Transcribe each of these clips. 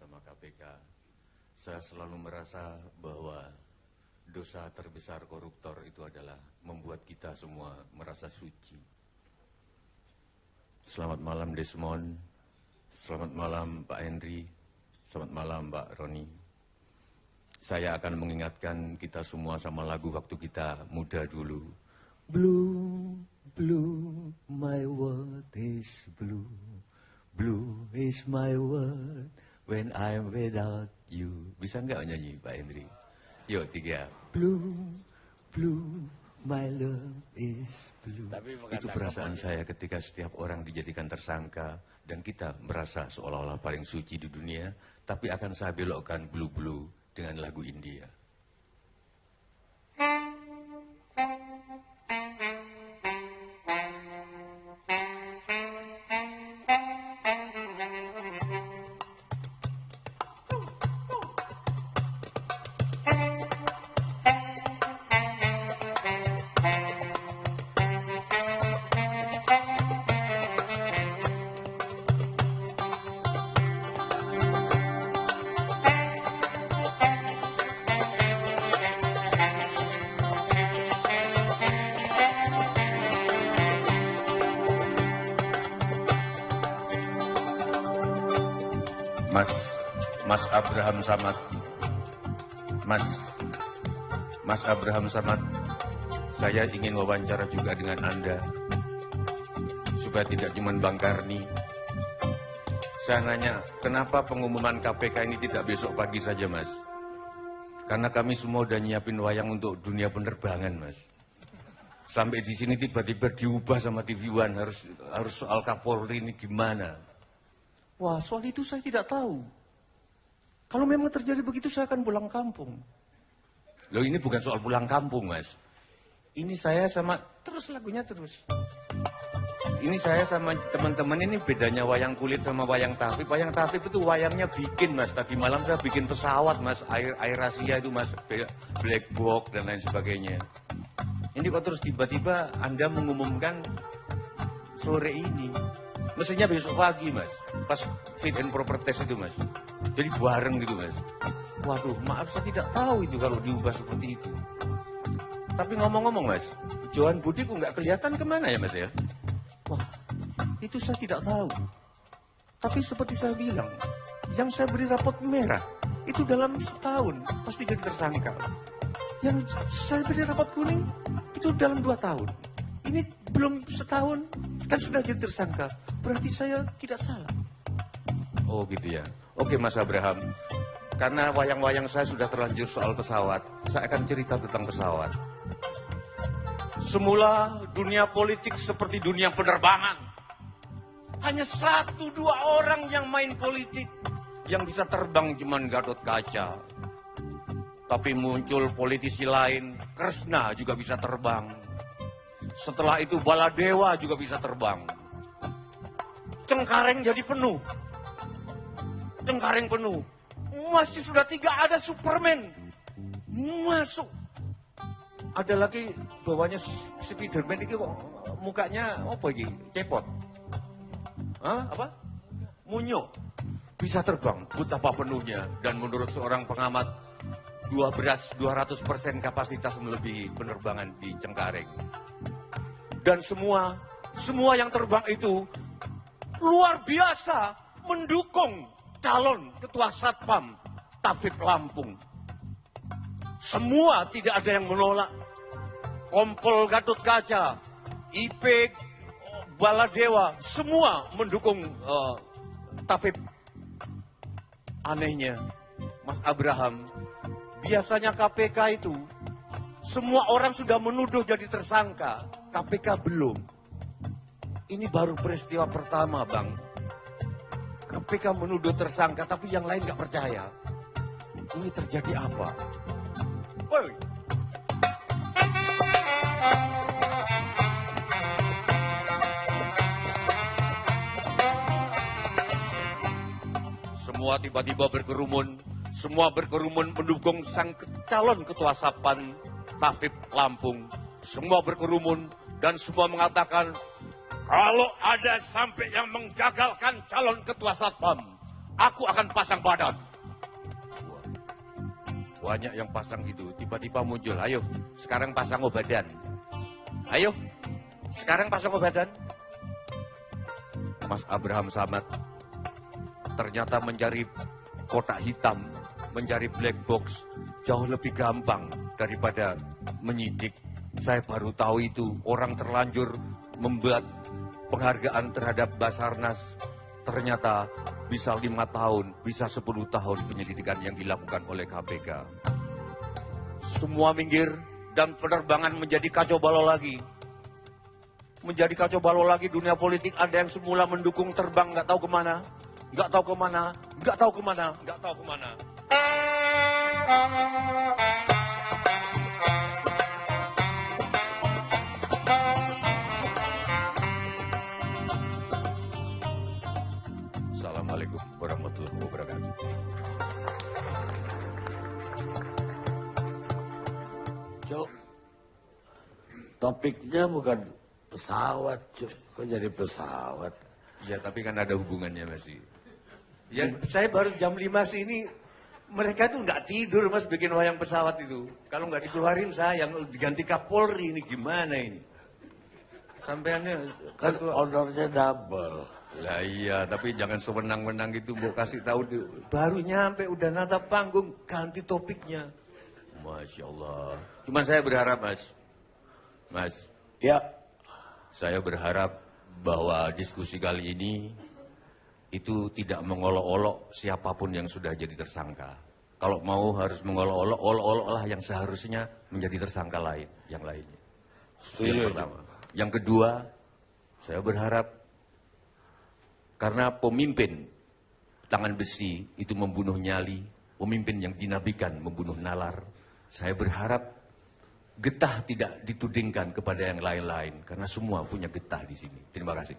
sama KPK, saya selalu merasa bahwa dosa terbesar koruptor itu adalah membuat kita semua merasa suci. Selamat malam Desmond, selamat malam Pak Henry, selamat malam Mbak Roni. Saya akan mengingatkan kita semua sama lagu waktu kita muda dulu. Blue, blue, my world is blue. Blue is my world when I'm without you. Bisa nggak nyanyi Pak Henry? Yuk, 3. Blue, blue, my love is blue. Itu perasaan saya ketika setiap orang dijadikan tersangka dan kita merasa seolah-olah paling suci di dunia, tapi akan saya belokkan blue-blue dengan lagu India. Mas Abraham Samad, Mas Abraham Samad, saya ingin wawancara juga dengan Anda, supaya tidak cuma Bang Karni. Saya nanya, kenapa pengumuman KPK ini tidak besok pagi saja, Mas? Karena kami semua udah nyiapin wayang untuk dunia penerbangan, Mas. Sampai di sini tiba-tiba diubah sama TV One, harus soal Kapolri ini gimana? Wah, soal itu saya tidak tahu. Kalau memang terjadi begitu, saya akan pulang kampung. Loh, ini bukan soal pulang kampung, Mas. Ini saya sama, terus lagunya terus. Ini saya sama teman-teman, ini bedanya wayang kulit sama wayang tafib. Wayang tafib itu wayangnya bikin, Mas. Tadi malam saya bikin pesawat, Mas. Air Asia itu, Mas. Black box dan lain sebagainya. Ini kok terus tiba-tiba Anda mengumumkan sore ini. Mestinya besok pagi, Mas. Pas fit and proper test itu, Mas. Jadi bareng gitu, Mas. Waduh, maaf saya tidak tahu itu kalau diubah seperti itu. Tapi ngomong-ngomong, Mas, Johan Budi kok nggak kelihatan kemana ya, Mas ya? Wah, itu saya tidak tahu. Tapi seperti saya bilang, yang saya beri rapot merah, itu dalam setahun pasti jadi tersangka. Yang saya beri rapot kuning, itu dalam 2 tahun. Ini belum setahun, kan sudah jadi tersangka. Berarti saya tidak salah. Oh gitu ya. Oke Mas Abraham, karena wayang-wayang saya sudah terlanjur soal pesawat, saya akan cerita tentang pesawat. Semula dunia politik seperti dunia penerbangan. Hanya 1-2 orang yang main politik, yang bisa terbang cuman Gatot Kaca. Tapi muncul politisi lain, Kresna juga bisa terbang. Setelah itu Baladewa juga bisa terbang. Cengkareng jadi penuh. Cengkareng penuh. Masih sudah 3 ada Superman. Masuk. Ada lagi bawahnya Spiderman ini kok mukanya apa ini? Cepot. Hah? Apa? Munyo. Bisa terbang. Betapa penuhnya. Dan menurut seorang pengamat, 200% kapasitas melebihi penerbangan di Cengkareng. Dan semua yang terbang itu luar biasa mendukung calon ketua Satpam Tafib Lampung. Semua tidak ada yang menolak. Kompol Gatot Kaca, IP Baladewa, semua mendukung Tafib. Anehnya, Mas Abraham, biasanya KPK itu semua orang sudah menuduh jadi tersangka, KPK belum. Ini baru peristiwa pertama, Bang. KPK menuduh tersangka, tapi yang lain nggak percaya. Ini terjadi apa? Woi. Semua tiba-tiba berkerumun. Semua berkerumun mendukung sang calon ketua Satpam Tafib Lampung. Semua berkerumun dan semua mengatakan, kalau ada sampai yang menggagalkan calon ketua Satpam, aku akan pasang badan. Banyak yang pasang gitu, tiba-tiba muncul, ayo sekarang pasang badan. Ayo, sekarang pasang badan. Mas Abraham Samad ternyata mencari kotak hitam, mencari black box jauh lebih gampang daripada menyidik. Saya baru tahu itu, orang terlanjur membuat penghargaan terhadap Basarnas ternyata bisa 5 tahun, bisa 10 tahun penyelidikan yang dilakukan oleh KPK. Semua minggir dan penerbangan menjadi kacau balau lagi. Menjadi kacau balau lagi dunia politik. Ada yang semula mendukung terbang nggak tahu kemana, nggak tahu kemana, nggak tahu kemana, nggak tahu kemana. Assalamualaikum warahmatullahi wabarakatuh. Cuk, topiknya bukan pesawat, Cuk. Kok jadi pesawat? Ya, tapi kan ada hubungannya masih. Ya, saya baru jam 5 sini, mereka tuh nggak tidur mas bikin wayang pesawat itu. Kalau nggak dikeluarin saya, yang diganti Kapolri ini gimana ini? Sampeannya Kan ownernya double. Lah iya, tapi jangan sewenang-wenang gitu, mau kasih tahu. Baru nyampe udah natap panggung, ganti topiknya. Masya Allah. Cuman saya berharap Mas, Ya, saya berharap bahwa diskusi kali ini itu tidak mengolok-olok siapapun yang sudah jadi tersangka. Kalau mau harus mengolok-olok, olok-oloklah yang seharusnya menjadi tersangka lain, yang lainnya. Itu yang pertama. Yang kedua, saya berharap karena pemimpin tangan besi itu membunuh nyali, pemimpin yang dinabikan membunuh nalar. Saya berharap getah tidak ditudingkan kepada yang lain-lain karena semua punya getah di sini. Terima kasih.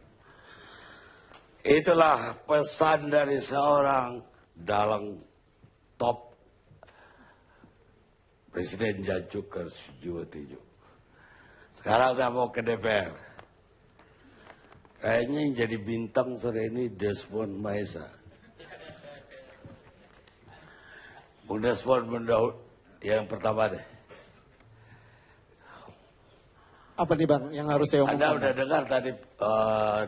itulah pesan dari seorang dalang top Presiden Jancuker Sujiwotejo. Sekarang saya mau ke DPR. Kayaknya yang jadi bintang sore ini Desmond Maesa. Bung Desmond Mendaud yang pertama deh. Apa nih Bang yang harus saya omongkan? Anda udah dengar tadi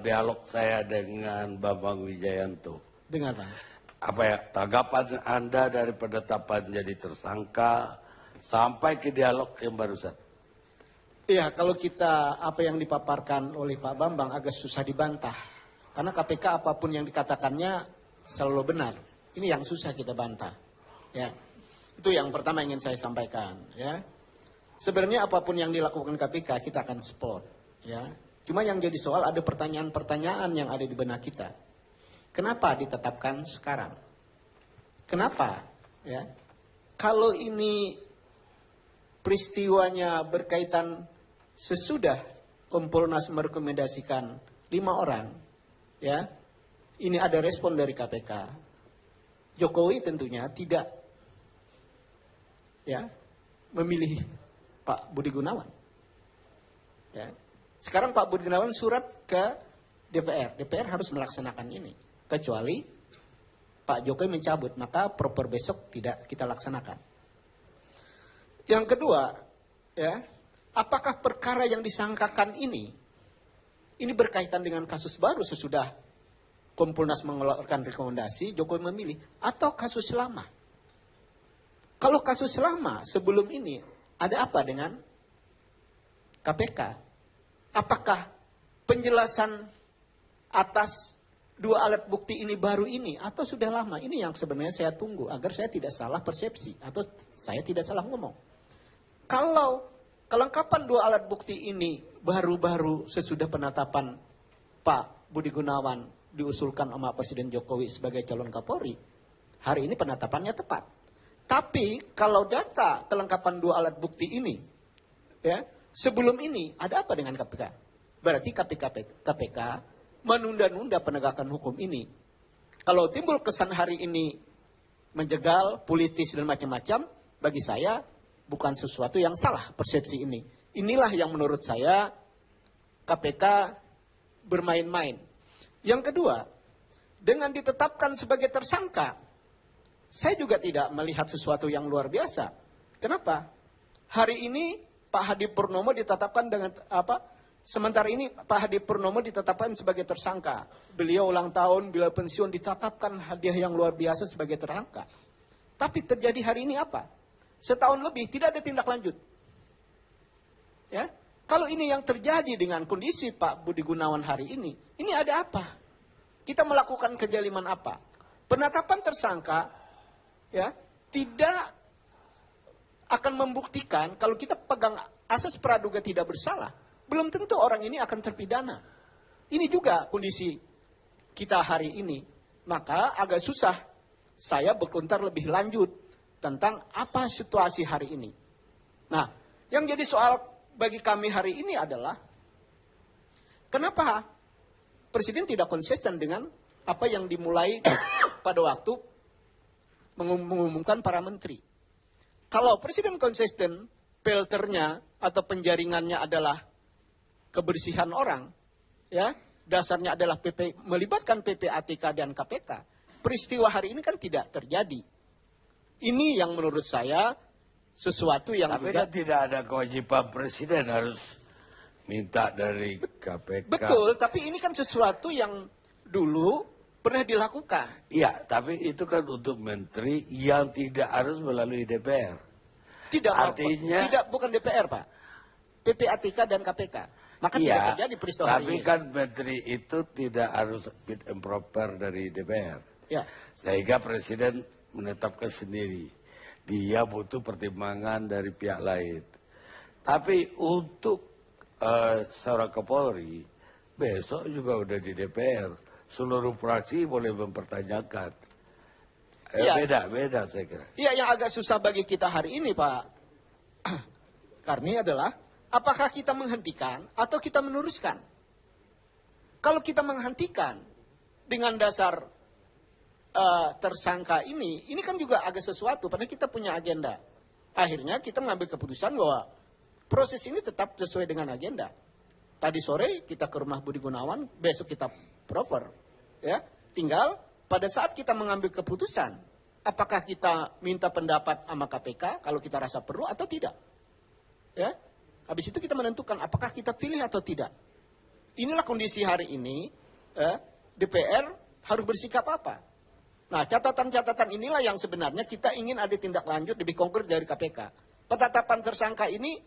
dialog saya dengan Bambang Wijayanto. Dengar Bang. Apa ya tanggapan Anda dari penetapan jadi tersangka sampai ke dialog yang barusan? Iya, kalau kita apa yang dipaparkan oleh Pak Bambang agak susah dibantah. Karena KPK apapun yang dikatakannya selalu benar. Ini yang susah kita bantah. Ya. Itu yang pertama ingin saya sampaikan, ya. Sebenarnya apapun yang dilakukan KPK kita akan support, ya. Cuma yang jadi soal ada pertanyaan-pertanyaan yang ada di benak kita. Kenapa ditetapkan sekarang? Kenapa? Ya. Kalau ini peristiwanya berkaitan sesudah Kompolnas merekomendasikan 5 orang, ya, ini ada respon dari KPK. Jokowi tentunya tidak, ya, memilih Pak Budi Gunawan. Ya. Sekarang Pak Budi Gunawan surat ke DPR. DPR harus melaksanakan ini. Kecuali Pak Jokowi mencabut, maka proper besok tidak kita laksanakan. Yang kedua, ya, apakah perkara yang disangkakan ini berkaitan dengan kasus baru sesudah Kompolnas mengeluarkan rekomendasi, Jokowi memilih, atau kasus lama? Kalau kasus lama sebelum ini, ada apa dengan KPK? Apakah penjelasan atas 2 alat bukti ini baru ini, atau sudah lama? Ini yang sebenarnya saya tunggu, agar saya tidak salah persepsi, atau saya tidak salah ngomong. Kalau kelengkapan 2 alat bukti ini baru-baru sesudah penetapan Pak Budi Gunawan diusulkan sama Presiden Jokowi sebagai calon Kapolri, hari ini penetapannya tepat. Tapi kalau data kelengkapan 2 alat bukti ini, ya, sebelum ini ada apa dengan KPK? Berarti KPK menunda-nunda penegakan hukum ini. Kalau timbul kesan hari ini menjegal, politis dan macam-macam, bagi saya bukan sesuatu yang salah persepsi ini. Inilah yang menurut saya KPK bermain-main. Yang kedua, dengan ditetapkan sebagai tersangka, saya juga tidak melihat sesuatu yang luar biasa. Kenapa? Hari ini Pak Hadi Purnomo ditetapkan dengan apa? Sementara ini Pak Hadi Purnomo ditetapkan sebagai tersangka. Beliau ulang tahun, beliau pensiun, ditetapkan hadiah yang luar biasa sebagai tersangka. Tapi terjadi hari ini apa? Setahun lebih tidak ada tindak lanjut. Ya, kalau ini yang terjadi dengan kondisi Pak Budi Gunawan hari ini ada apa? Kita melakukan kejaliman apa? Penetapan tersangka, ya, tidak akan membuktikan kalau kita pegang asas praduga tidak bersalah. Belum tentu orang ini akan terpidana. Ini juga kondisi kita hari ini. Maka agak susah saya berkomentar lebih lanjut tentang apa situasi hari ini. Nah, yang jadi soal bagi kami hari ini adalah kenapa Presiden tidak konsisten dengan apa yang dimulai pada waktu mengumumkan para menteri. Kalau Presiden konsisten, filternya atau penjaringannya adalah kebersihan orang, ya, dasarnya adalah melibatkan PPATK dan KPK. Peristiwa hari ini kan tidak terjadi. Ini yang menurut saya sesuatu yang Tapi juga kan tidak ada kewajiban Presiden harus minta dari KPK. betul, tapi ini kan sesuatu yang dulu pernah dilakukan. Iya, tapi itu kan untuk menteri yang tidak harus melalui DPR. Tidak, Artinya- tidak, bukan DPR, Pak. PPATK dan KPK. Maka tidak Iya, terjadi peristiwa hari tapi ini. kan menteri itu tidak harus fit and proper dari DPR. Ya, Sehingga Presiden menetapkan sendiri. Dia butuh pertimbangan dari pihak lain. Tapi untuk seorang Kapolri, besok juga udah di DPR. Seluruh fraksi boleh mempertanyakan. Iya. Beda saya kira. iya, yang agak susah bagi kita hari ini, Pak Karni adalah apakah kita menghentikan atau kita meneruskan? Kalau kita menghentikan dengan dasar tersangka ini kan juga agak sesuatu, padahal kita punya agenda. Akhirnya kita mengambil keputusan bahwa proses ini tetap sesuai dengan agenda. Tadi sore kita ke rumah Budi Gunawan, besok kita proper. Ya, tinggal pada saat kita mengambil keputusan, apakah kita minta pendapat sama KPK kalau kita rasa perlu atau tidak. Ya, habis itu kita menentukan apakah kita pilih atau tidak. Inilah kondisi hari ini, DPR harus bersikap apa. Nah, catatan-catatan inilah yang sebenarnya kita ingin ada tindak lanjut lebih konkret dari KPK. Penetapan tersangka ini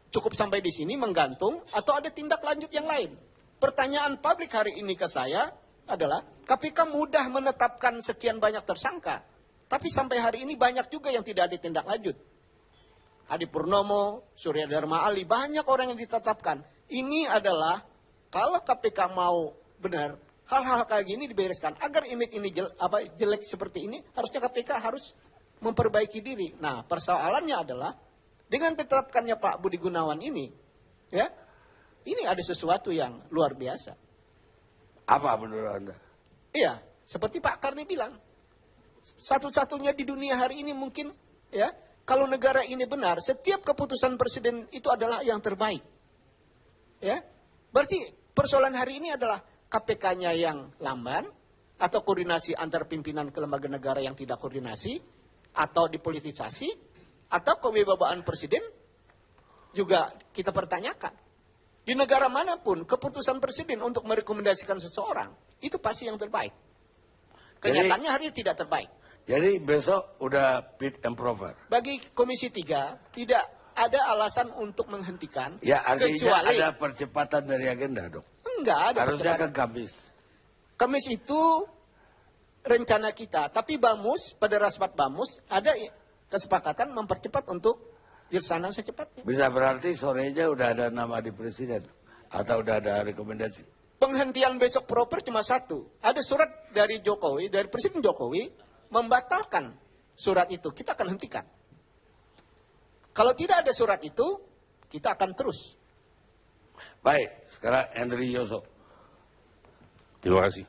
cukup sampai di sini menggantung atau ada tindak lanjut yang lain. Pertanyaan publik hari ini ke saya adalah KPK mudah menetapkan sekian banyak tersangka, tapi sampai hari ini banyak juga yang tidak ada tindak lanjut. Hadi Purnomo, Surya Dharma Ali, banyak orang yang ditetapkan. Ini adalah kalau KPK mau benar, hal-hal kayak gini dibereskan. Agar image ini jelek seperti ini, harusnya KPK harus memperbaiki diri. Nah, persoalannya adalah dengan ditetapkannya Pak Budi Gunawan ini, ya, ini ada sesuatu yang luar biasa. Apa menurut Anda? Iya, seperti Pak Karni bilang, satu-satunya di dunia hari ini mungkin, ya, kalau negara ini benar, setiap keputusan presiden itu adalah yang terbaik. Ya, berarti persoalan hari ini adalah KPK-nya yang lamban, atau koordinasi antar pimpinan ke lembaga negara yang tidak koordinasi, atau dipolitisasi, atau kewibawaan presiden juga kita pertanyakan. Di negara manapun, keputusan presiden untuk merekomendasikan seseorang, itu pasti yang terbaik. Kenyataannya hari ini tidak terbaik. Jadi besok udah fit and proper. Bagi Komisi 3, tidak ada alasan untuk menghentikan. Ya artinya kecuali, ada percepatan dari agenda dong. enggak ada Harusnya percepatan. kan Kamis. Kamis itu rencana kita, tapi Bamus, pada raspat Bamus, ada kesepakatan mempercepat untuk dilaksanakan secepatnya. Bisa berarti sorenya udah ada nama di presiden. Atau udah ada rekomendasi. Penghentian besok proper cuma satu. Ada surat dari Jokowi, dari Presiden Jokowi, membatalkan surat itu. Kita akan hentikan. Kalau tidak ada surat itu, kita akan terus. Baik, sekarang Henry Yosop. Terima kasih.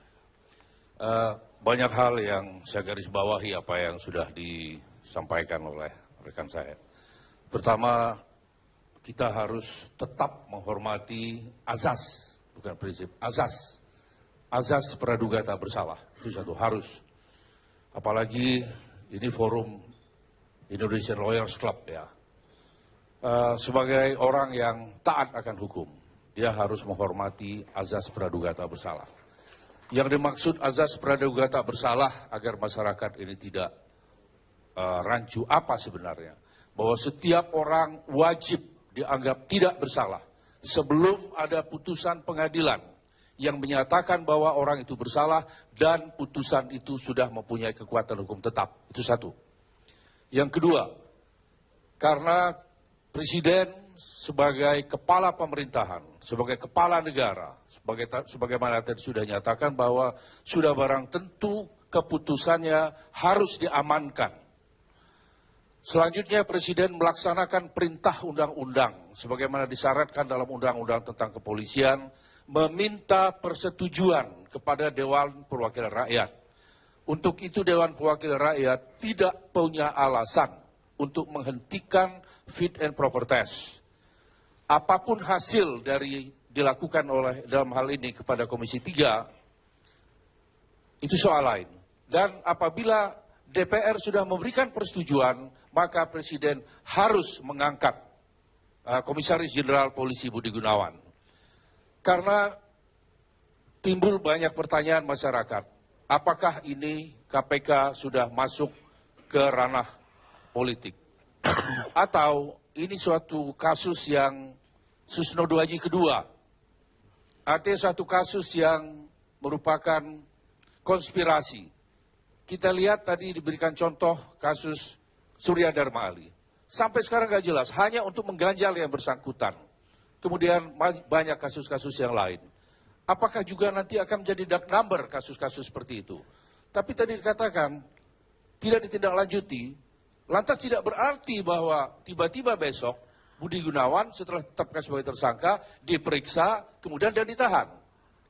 Banyak hal yang saya garis bawahi apa yang sudah disampaikan oleh rekan saya. Pertama, kita harus tetap menghormati azas, bukan prinsip, azas azas praduga tak bersalah. Itu satu, harus. Apalagi ini forum Indonesian Lawyers Club ya. Sebagai orang yang taat akan hukum, dia harus menghormati azas praduga tak bersalah. Yang dimaksud azas praduga tak bersalah agar masyarakat ini tidak rancu apa sebenarnya? Bahwa setiap orang wajib dianggap tidak bersalah sebelum ada putusan pengadilan yang menyatakan bahwa orang itu bersalah dan putusan itu sudah mempunyai kekuatan hukum tetap. Itu satu. Yang kedua, karena Presiden sebagai kepala pemerintahan, sebagai kepala negara, sebagaimana tadi sudah nyatakan bahwa sudah barang tentu keputusannya harus diamankan. Selanjutnya Presiden melaksanakan perintah undang-undang sebagaimana disyaratkan dalam undang-undang tentang kepolisian, meminta persetujuan kepada Dewan Perwakilan Rakyat. Untuk itu Dewan Perwakilan Rakyat tidak punya alasan untuk menghentikan fit and proper test. Apapun hasil dari dilakukan oleh dalam hal ini kepada Komisi 3, itu soal lain. Dan apabila DPR sudah memberikan persetujuan, maka Presiden harus mengangkat Komisaris Jenderal Polisi Budi Gunawan. Karena timbul banyak pertanyaan masyarakat, apakah ini KPK sudah masuk ke ranah politik? Atau ini suatu kasus yang Susno Duaji kedua? Artinya suatu kasus yang merupakan konspirasi. Kita lihat tadi diberikan contoh kasus Surya Dharma Ali. Sampai sekarang nggak jelas, hanya untuk mengganjal yang bersangkutan. Kemudian banyak kasus-kasus yang lain. Apakah juga nanti akan menjadi dark number kasus-kasus seperti itu? Tapi tadi dikatakan tidak ditindaklanjuti, lantas tidak berarti bahwa tiba-tiba besok Budi Gunawan setelah ditetapkan sebagai tersangka, diperiksa, kemudian dia ditahan.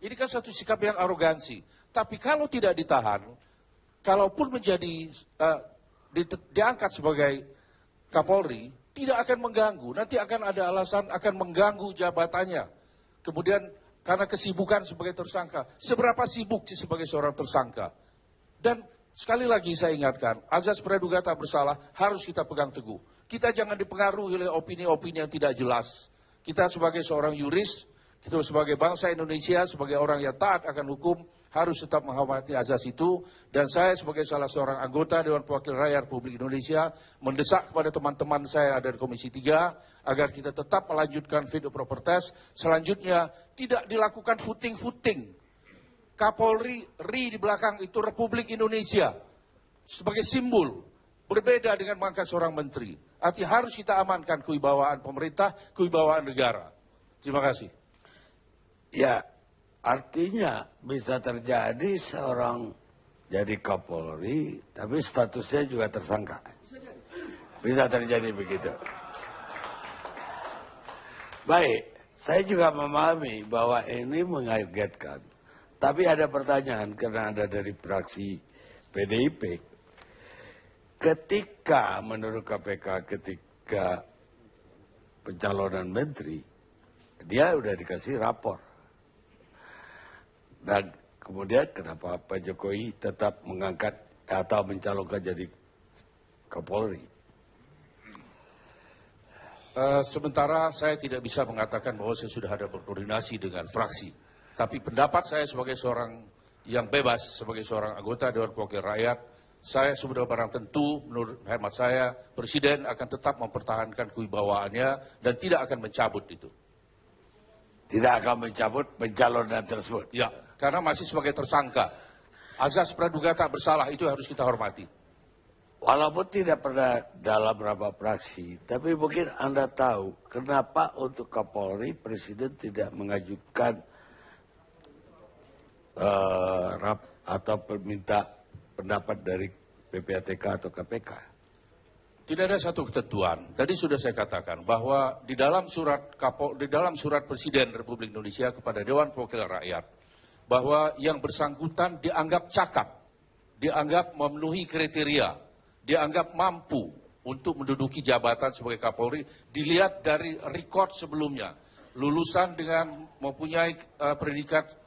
Ini kan satu sikap yang arogansi. Tapi kalau tidak ditahan, kalaupun menjadi diangkat sebagai Kapolri, tidak akan mengganggu. Nanti akan ada alasan akan mengganggu jabatannya. Kemudian karena kesibukan sebagai tersangka, seberapa sibuk sih sebagai seorang tersangka? Dan sekali lagi saya ingatkan, azas praduga tak bersalah harus kita pegang teguh. Kita jangan dipengaruhi oleh opini-opini yang tidak jelas. Kita sebagai seorang yuris, kita sebagai bangsa Indonesia, sebagai orang yang taat akan hukum, harus tetap menghormati azas itu. Dan saya sebagai salah seorang anggota Dewan Perwakilan Rakyat Republik Indonesia mendesak kepada teman-teman saya ada di Komisi 3 agar kita tetap melanjutkan fit and proper test. Selanjutnya tidak dilakukan footing-footing. Kapolri di belakang itu Republik Indonesia sebagai simbol, berbeda dengan pangkat seorang menteri. Artinya harus kita amankan kewibawaan pemerintah, kewibawaan negara. Terima kasih. Ya, artinya bisa terjadi seorang jadi Kapolri, tapi statusnya juga tersangka. Bisa terjadi begitu. Baik, saya juga memahami bahwa ini mengagetkan. Tapi ada pertanyaan karena ada dari fraksi PDIP. Ketika menurut KPK ketika pencalonan menteri, dia udah dikasih rapor. Dan kemudian kenapa Pak Jokowi tetap mengangkat atau mencalonkan jadi Kapolri? Sementara saya tidak bisa mengatakan bahwa saya sudah ada berkoordinasi dengan fraksi. Tapi pendapat saya sebagai seorang yang bebas, sebagai seorang anggota Dewan Perwakilan Rakyat, saya sudah barang tentu menurut hemat saya, Presiden akan tetap mempertahankan kewibawaannya dan tidak akan mencabut itu. Tidak akan mencabut pencalonan tersebut? Ya, karena masih sebagai tersangka. Azas praduga tak bersalah itu harus kita hormati. Walaupun tidak pernah dalam rapat fraksi, tapi mungkin Anda tahu kenapa untuk Kapolri Presiden tidak mengajukan atau minta pendapat dari PPATK atau KPK. Tidak ada satu ketentuan. Tadi sudah saya katakan bahwa di dalam surat Presiden Republik Indonesia kepada Dewan Perwakilan Rakyat, bahwa yang bersangkutan dianggap cakap, dianggap memenuhi kriteria, dianggap mampu untuk menduduki jabatan sebagai Kapolri, dilihat dari rekod sebelumnya. Lulusan dengan mempunyai predikat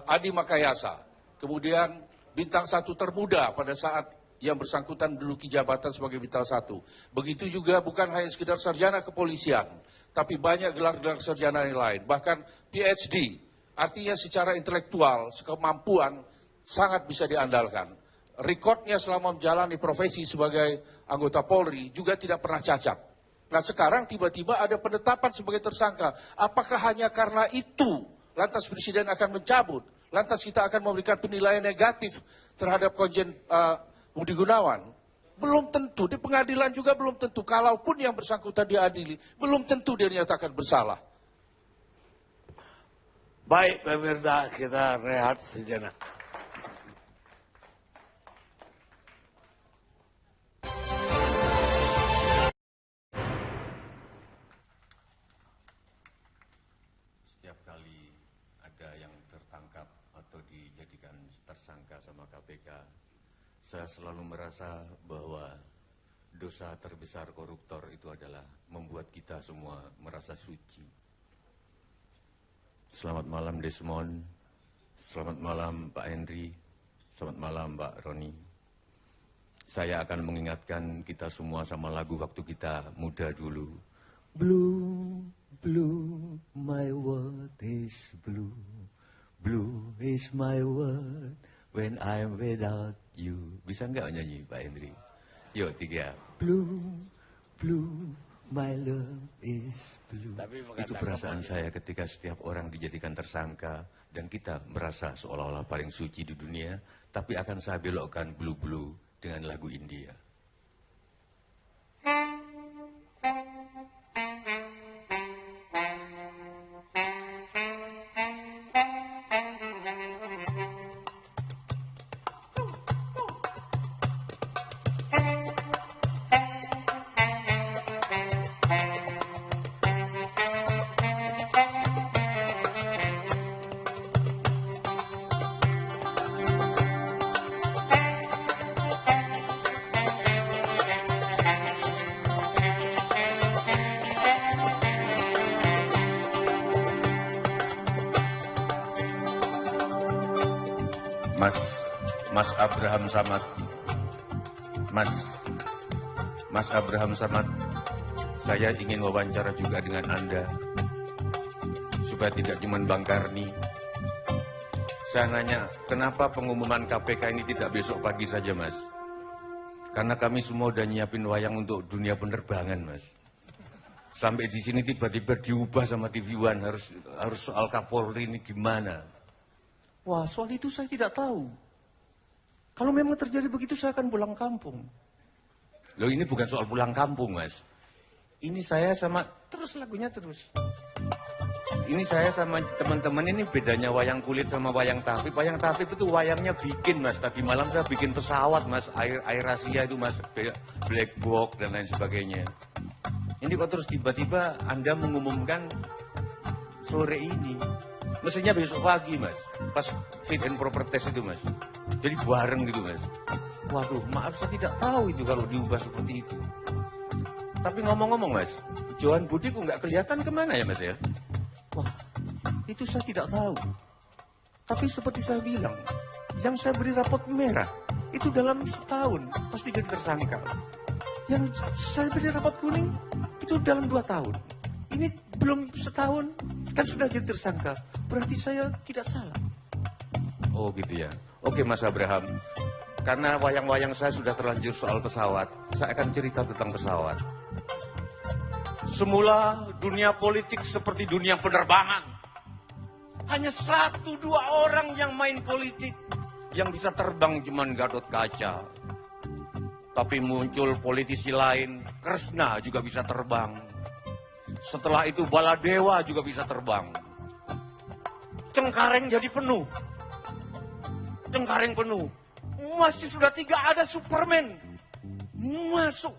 Adi Makayasa, kemudian bintang 1 termuda pada saat yang bersangkutan menduduki jabatan sebagai bintang 1. Begitu juga bukan hanya sekedar sarjana kepolisian, tapi banyak gelar-gelar sarjana yang lain, bahkan PhD, artinya secara intelektual, kemampuan sangat bisa diandalkan. Rekodnya selama menjalani profesi sebagai anggota Polri juga tidak pernah cacat. Nah sekarang tiba-tiba ada penetapan sebagai tersangka. Apakah hanya karena itu lantas Presiden akan mencabut, lantas kita akan memberikan penilaian negatif terhadap Komjen Budi Gunawan? Belum tentu, di pengadilan juga belum tentu. Kalaupun yang bersangkutan diadili, belum tentu dia dinyatakan bersalah. Baik pemirsa, kita rehat sejenak. Setiap kali ada yang tertangkap atau dijadikan tersangka sama KPK, saya selalu merasa bahwa dosa terbesar koruptor itu adalah membuat kita semua merasa suci. Selamat malam Desmond, selamat malam Pak Henry, selamat malam Mbak Roni. Saya akan mengingatkan kita semua sama lagu waktu kita muda dulu. Blue, blue, my world is blue. Blue is my world when I'm without you. Bisa nggak nyanyi Pak Henry? Yuk 3. Blue, blue, my love is blue. Itu perasaan saya ketika setiap orang dijadikan tersangka dan kita merasa seolah-olah paling suci di dunia, tapi akan saya belokkan blue-blue dengan lagu India. Mas Abraham Samad, Mas Abraham Samad, saya ingin wawancara juga dengan Anda, supaya tidak cuma Bang Karni. Saya nanya, kenapa pengumuman KPK ini tidak besok pagi saja, Mas? Karena kami semua udah nyiapin wayang untuk dunia penerbangan, Mas. Sampai di sini tiba-tiba diubah sama TV One, harus soal Kapolri ini gimana? Wah, soal itu saya tidak tahu. Kalau memang terjadi begitu, saya akan pulang kampung. Loh, ini bukan soal pulang kampung, Mas. Ini saya sama, terus lagunya terus. Ini saya sama teman-teman, ini bedanya wayang kulit sama wayang tafib. Wayang tafib itu wayangnya bikin, Mas. Tadi malam saya bikin pesawat, Mas. Air Asia itu, Mas. Black box dan lain sebagainya. Ini kok terus tiba-tiba Anda mengumumkan sore ini. Mestinya besok pagi, Mas. Pas fit and proper test itu, Mas. Jadi bareng gitu, Mas. Waduh, maaf saya tidak tahu itu kalau diubah seperti itu. Tapi ngomong-ngomong, Mas, Johan Budi kok nggak kelihatan kemana ya, Mas ya? Wah, itu saya tidak tahu. Tapi seperti saya bilang, yang saya beri rapot merah, itu dalam setahun pasti jadi tersangka. Yang saya beri rapot kuning, itu dalam 2 tahun. Ini belum setahun, kan sudah jadi tersangka. Berarti saya tidak salah. Oh gitu ya. Oke Mas Abraham, karena wayang-wayang saya sudah terlanjur soal pesawat, saya akan cerita tentang pesawat. Semula dunia politik seperti dunia penerbangan. Hanya 1-2 orang yang main politik. Yang bisa terbang cuman Gatot Kaca. Tapi muncul politisi lain, Kresna juga bisa terbang. Setelah itu Baladewa juga bisa terbang. Cengkareng jadi penuh. Cengkareng penuh. Masih sudah 3 ada Superman. Masuk.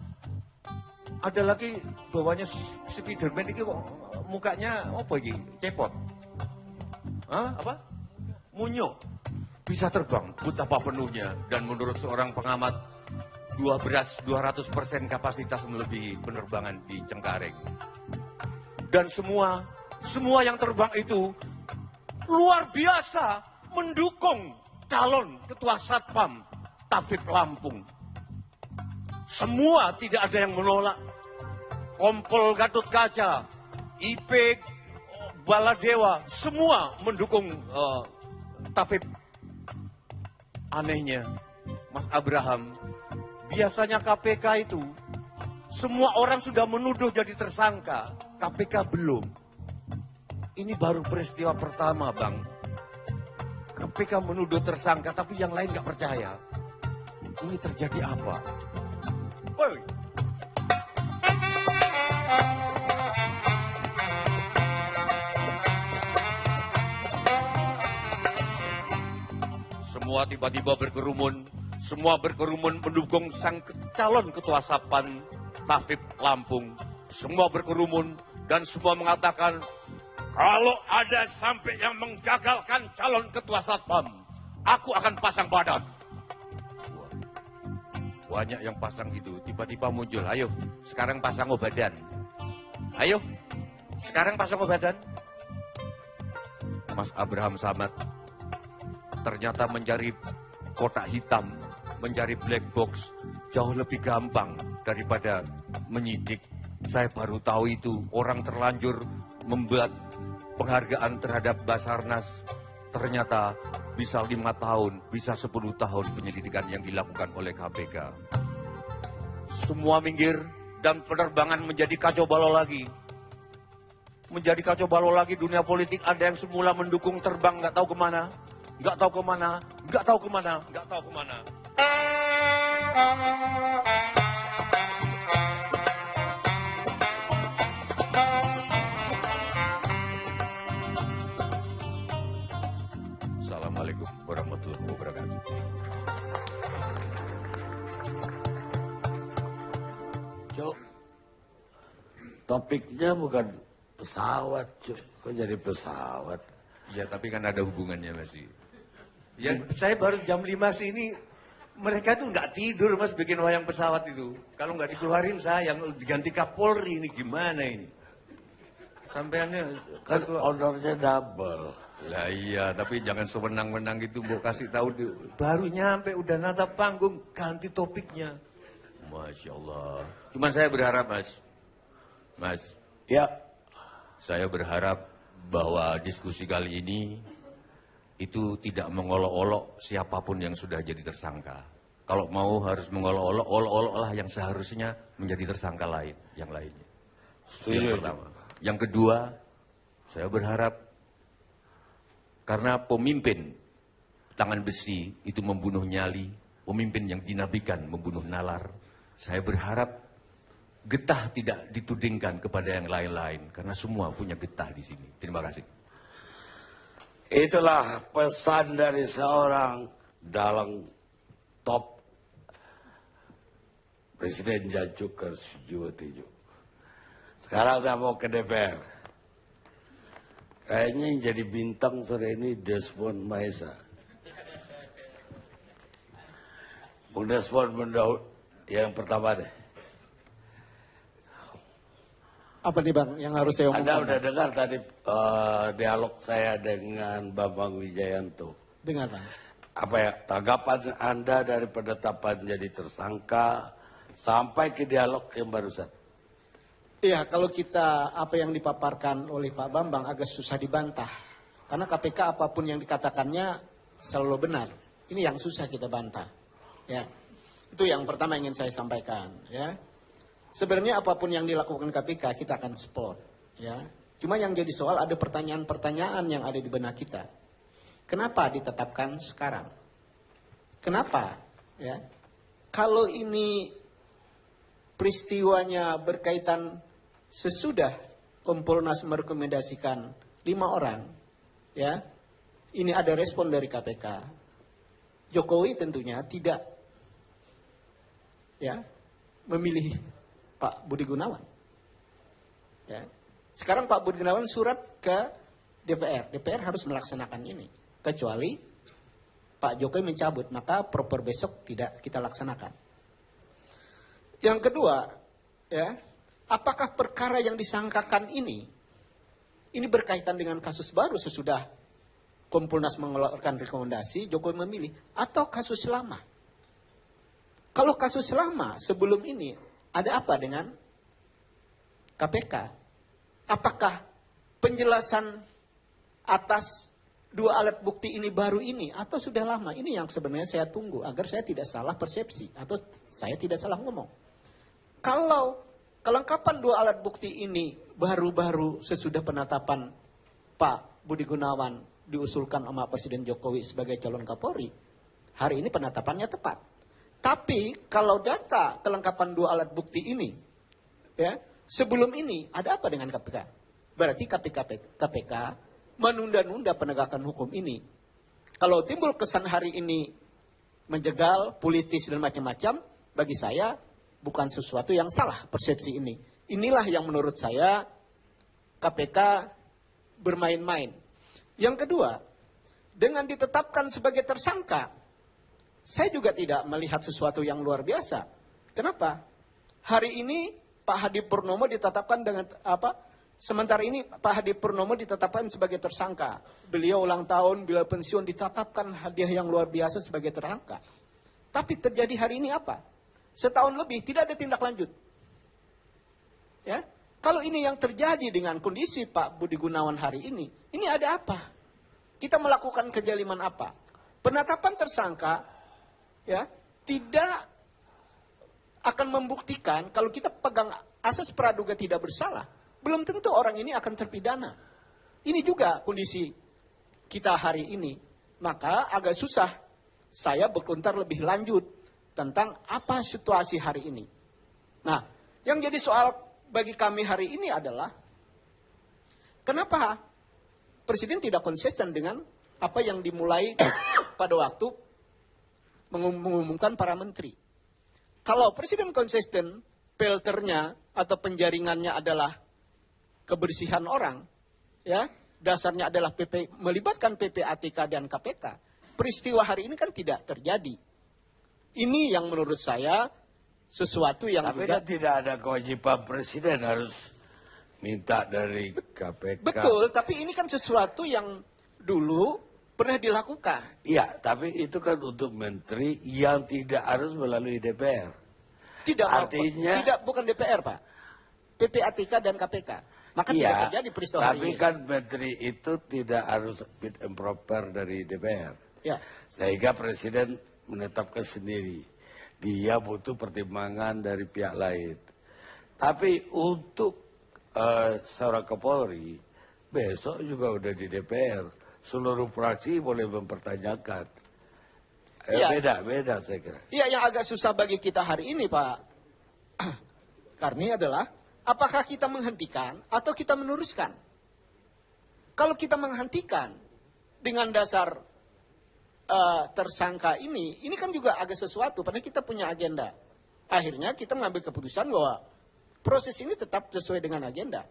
Ada lagi bawahnya Spiderman ini kok mukanya apa ini? Cepot. Hah? Apa? Munyo. Bisa terbang. Betapa penuhnya. Dan menurut seorang pengamat, 200% kapasitas melebihi penerbangan di Cengkareng. Dan semua yang terbang itu luar biasa mendukung calon ketua Satpam Taufik Lampung. Semua tidak ada yang menolak. Kompol Gatot Kaca, IP Baladewa, semua mendukung Taufik. Anehnya, Mas Abraham, biasanya KPK itu semua orang sudah menuduh jadi tersangka, KPK belum. Ini baru peristiwa pertama, Bang. KPK menuduh tersangka, tapi yang lain nggak percaya. Ini terjadi apa? Woi. Semua tiba-tiba berkerumun mendukung sang calon ketua Satpam Taufik Lampung. Semua berkerumun dan semua mengatakan, kalau ada sampai yang menggagalkan calon ketua Satpam, aku akan pasang badan. Banyak yang pasang gitu, tiba-tiba muncul, ayo sekarang pasang badan. Ayo, sekarang pasang badan. Mas Abraham Samad ternyata mencari kotak hitam, mencari black box jauh lebih gampang daripada menyidik. Saya baru tahu itu, orang terlanjur membuat penghargaan terhadap Basarnas ternyata bisa 5 tahun, bisa 10 tahun penyelidikan yang dilakukan oleh KPK. Semua minggir dan penerbangan menjadi kacau balau lagi. Menjadi kacau balau lagi dunia politik. Ada yang semula mendukung terbang nggak tahu kemana, nggak tahu kemana, nggak tahu kemana, nggak tahu kemana. Assalamualaikum warahmatullahi wabarakatuh. Cuk, topiknya bukan pesawat, Cuk. Kok jadi pesawat? Ya, tapi kan ada hubungannya masih. Ya, saya baru jam 5 sini, mereka tuh nggak tidur Mas bikin wayang pesawat itu. Kalau nggak dikeluarin saya yang diganti Kapolri ini gimana ini? Sampeannya Kan honornya double. Lah iya, tapi jangan sewenang-wenang gitu, mau kasih tahu baru nyampe udah natap panggung ganti topiknya. Masya Allah. Cuman saya berharap Mas, Ya, saya berharap bahwa diskusi kali ini itu tidak mengolok-olok siapapun yang sudah jadi tersangka. Kalau mau harus mengolok-olok, olok-oloklah yang seharusnya menjadi tersangka lain, yang lainnya. Itu yang Setuju. pertama. Yang kedua, saya berharap karena pemimpin tangan besi itu membunuh nyali, pemimpin yang dinabikan membunuh nalar. Saya berharap getah tidak ditudingkan kepada yang lain-lain, karena semua punya getah di sini. Terima kasih. itulah pesan dari seorang dalang top Presiden Janjukar Sujiwotejo. Sekarang saya mau ke DPR. Kayaknya yang jadi bintang sore ini Desmond Maesa. Bung Desmond mendaud yang pertama deh. Apa nih Bang yang harus saya Anda omongkan? udah dengar tadi dialog saya dengan Bambang Wijayanto. Dengar Bang. Apa ya tanggapan Anda dari penetapan jadi tersangka sampai ke dialog yang barusan? Iya, kalau kita apa yang dipaparkan oleh Pak Bambang agak susah dibantah. Karena KPK apapun yang dikatakannya selalu benar. Ini yang susah kita bantah. Ya. Itu yang pertama ingin saya sampaikan, ya. Sebenarnya apapun yang dilakukan KPK kita akan support, ya. Cuma yang jadi soal ada pertanyaan-pertanyaan yang ada di benak kita. Kenapa ditetapkan sekarang? Kenapa? Ya. Kalau ini peristiwanya berkaitan sesudah Kompolnas merekomendasikan 5 orang, ya, ini ada respon dari KPK. Jokowi tentunya tidak, ya, memilih Pak Budi Gunawan. Ya. Sekarang Pak Budi Gunawan surat ke DPR. DPR harus melaksanakan ini. Kecuali Pak Jokowi mencabut, maka proper besok tidak kita laksanakan. Yang kedua, ya, apakah perkara yang disangkakan ini berkaitan dengan kasus baru sesudah Kompolnas mengeluarkan rekomendasi, Jokowi memilih, atau kasus lama. Kalau kasus lama sebelum ini, ada apa dengan KPK? Apakah penjelasan atas 2 alat bukti ini baru ini, atau sudah lama? Ini yang sebenarnya saya tunggu, agar saya tidak salah persepsi, atau saya tidak salah ngomong. Kalau kelengkapan 2 alat bukti ini baru-baru sesudah penetapan Pak Budi Gunawan diusulkan sama Presiden Jokowi sebagai calon Kapolri, hari ini penetapannya tepat. Tapi kalau data kelengkapan 2 alat bukti ini, ya sebelum ini ada apa dengan KPK? Berarti KPK menunda-nunda penegakan hukum ini. Kalau timbul kesan hari ini menjegal, politis dan macam-macam, bagi saya bukan sesuatu yang salah persepsi ini. Inilah yang menurut saya KPK bermain-main. Yang kedua, dengan ditetapkan sebagai tersangka, saya juga tidak melihat sesuatu yang luar biasa. Kenapa? Hari ini Pak Hadi Purnomo ditetapkan dengan apa? Sementara ini Pak Hadi Purnomo ditetapkan sebagai tersangka. Beliau ulang tahun, beliau pensiun, ditetapkan hadiah yang luar biasa sebagai tersangka. Tapi terjadi hari ini apa? Setahun lebih tidak ada tindak lanjut. Ya, kalau ini yang terjadi dengan kondisi Pak Budi Gunawan hari ini ada apa? Kita melakukan kejaliman apa? Penetapan tersangka ya tidak akan membuktikan kalau kita pegang asas praduga tidak bersalah. Belum tentu orang ini akan terpidana. Ini juga kondisi kita hari ini. Maka agak susah saya berkomentar lebih lanjut tentang apa situasi hari ini. Nah, yang jadi soal bagi kami hari ini adalah kenapa Presiden tidak konsisten dengan apa yang dimulai pada waktu mengumumkan para menteri. Kalau Presiden konsisten, filternya atau penjaringannya adalah kebersihan orang, ya dasarnya adalah melibatkan PPATK dan KPK. Peristiwa hari ini kan tidak terjadi. Ini yang menurut saya sesuatu yang tapi juga kan tidak ada kewajiban Presiden harus minta dari KPK. betul, tapi ini kan sesuatu yang dulu pernah dilakukan. Iya, tapi itu kan untuk menteri yang tidak harus melalui DPR. Tidak, Artinya- tidak bukan DPR, Pak. PPATK dan KPK. Maka tidak terjadi peristiwa hari tapi ini. kan menteri itu tidak harus fit and proper dari DPR. Ya, Sehingga Presiden menetapkan sendiri. Dia butuh pertimbangan dari pihak lain. Tapi untuk seorang Kapolri, besok juga udah di DPR. Seluruh fraksi boleh mempertanyakan. Iya. Beda saya kira. iya yang agak susah bagi kita hari ini, Pak Karni adalah apakah kita menghentikan atau kita meneruskan? Kalau kita menghentikan dengan dasar tersangka ini kan juga agak sesuatu, padahal kita punya agenda. Akhirnya kita mengambil keputusan bahwa proses ini tetap sesuai dengan agenda.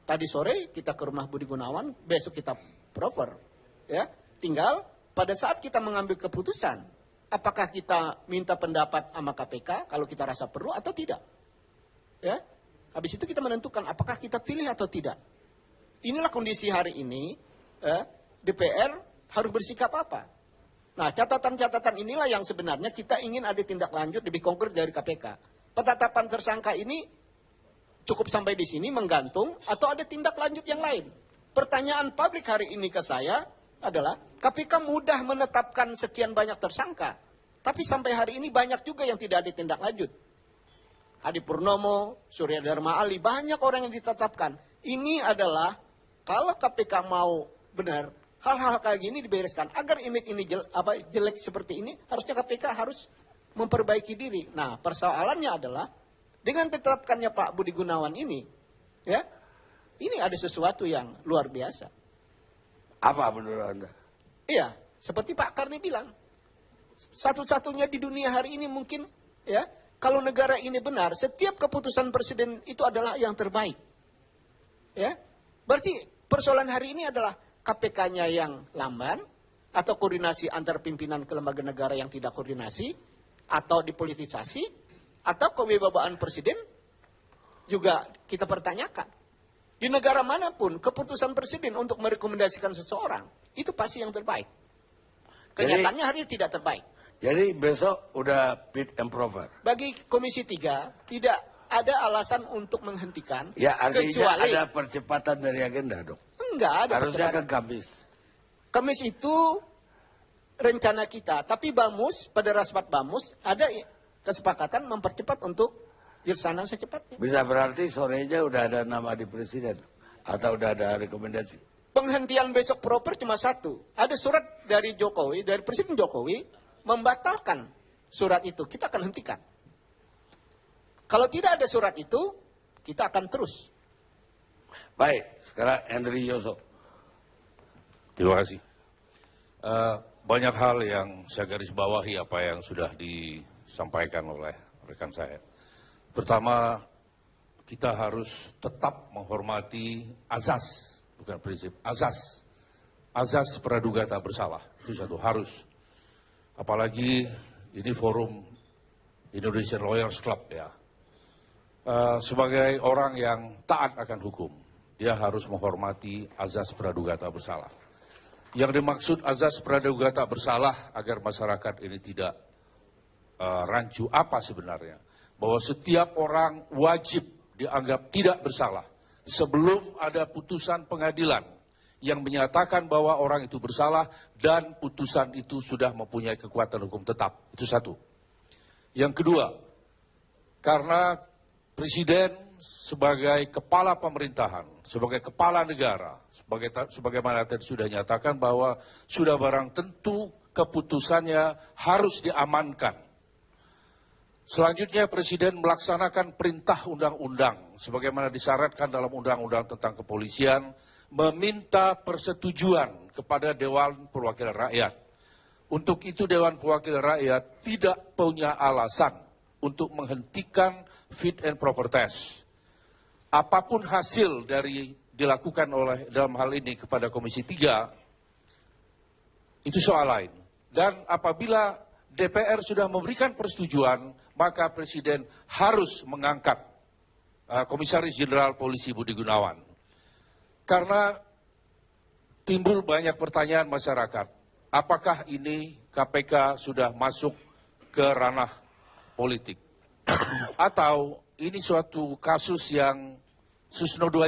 Tadi sore kita ke rumah Budi Gunawan, besok kita proper. Ya, tinggal pada saat kita mengambil keputusan, apakah kita minta pendapat sama KPK kalau kita rasa perlu atau tidak. Ya, habis itu kita menentukan apakah kita pilih atau tidak. Inilah kondisi hari ini, DPR harus bersikap apa. Nah, catatan-catatan inilah yang sebenarnya kita ingin ada tindak lanjut lebih konkret dari KPK. Penetapan tersangka ini cukup sampai di sini menggantung atau ada tindak lanjut yang lain. Pertanyaan publik hari ini ke saya adalah KPK mudah menetapkan sekian banyak tersangka, tapi sampai hari ini banyak juga yang tidak ada tindak lanjut. Hadi Purnomo, Surya Dharma Ali, banyak orang yang ditetapkan. Ini adalah kalau KPK mau benar, hal-hal kayak gini dibereskan agar image ini jelek seperti ini, harusnya KPK harus memperbaiki diri. Nah, persoalannya adalah dengan ditetapkannya Pak Budi Gunawan ini, ya, ini ada sesuatu yang luar biasa. Apa menurut Anda? Iya, seperti Pak Karni bilang, satu-satunya di dunia hari ini mungkin, ya, kalau negara ini benar, setiap keputusan presiden itu adalah yang terbaik. Ya, berarti persoalan hari ini adalah KPK-nya yang lamban, atau koordinasi antar pimpinan ke lembaga negara yang tidak koordinasi, atau dipolitisasi, atau kewibawaan presiden juga kita pertanyakan. Di negara manapun, keputusan presiden untuk merekomendasikan seseorang, itu pasti yang terbaik. Kenyataannya hari ini tidak terbaik. Jadi besok udah fit and proper. Bagi Komisi 3, tidak ada alasan untuk menghentikan. Ya artinya kecuali, ada percepatan dari agenda dong. enggak ada Harusnya percepatan. kan Kamis. Kamis itu rencana kita, tapi Bamus, pada raspat Bamus, ada kesepakatan mempercepat untuk dilaksanakan secepatnya. Bisa berarti sorenya udah ada nama di presiden. Atau udah ada rekomendasi. Penghentian besok proper cuma satu. Ada surat dari Jokowi, dari Presiden Jokowi, membatalkan surat itu. Kita akan hentikan. Kalau tidak ada surat itu, kita akan terus. Baik, sekarang Henry Yoso. Terima kasih. Banyak hal yang saya garis bawahi apa yang sudah disampaikan oleh rekan saya. Pertama, kita harus tetap menghormati azas, bukan prinsip, azas. Azas praduga tak bersalah, itu satu, harus. Apalagi ini forum Indonesian Lawyers Club ya. Sebagai orang yang taat akan hukum, dia harus menghormati azas praduga tak bersalah. Yang dimaksud azas praduga tak bersalah agar masyarakat ini tidak rancu apa sebenarnya. Bahwa setiap orang wajib dianggap tidak bersalah sebelum ada putusan pengadilan yang menyatakan bahwa orang itu bersalah dan putusan itu sudah mempunyai kekuatan hukum tetap. Itu satu. Yang kedua, karena Presiden sebagai kepala pemerintahan, sebagai kepala negara, sebagaimana tadi sudah nyatakan bahwa sudah barang tentu keputusannya harus diamankan. Selanjutnya Presiden melaksanakan perintah undang-undang sebagaimana disyaratkan dalam undang-undang tentang kepolisian, meminta persetujuan kepada Dewan Perwakilan Rakyat. Untuk itu Dewan Perwakilan Rakyat tidak punya alasan untuk menghentikan fit and proper test. Apapun hasil dari dilakukan oleh dalam hal ini kepada Komisi 3, itu soal lain. Dan apabila DPR sudah memberikan persetujuan, maka Presiden harus mengangkat Komisaris Jenderal Polisi Budi Gunawan. Karena timbul banyak pertanyaan masyarakat, apakah ini KPK sudah masuk ke ranah politik? Atau ini suatu kasus yang Susno 2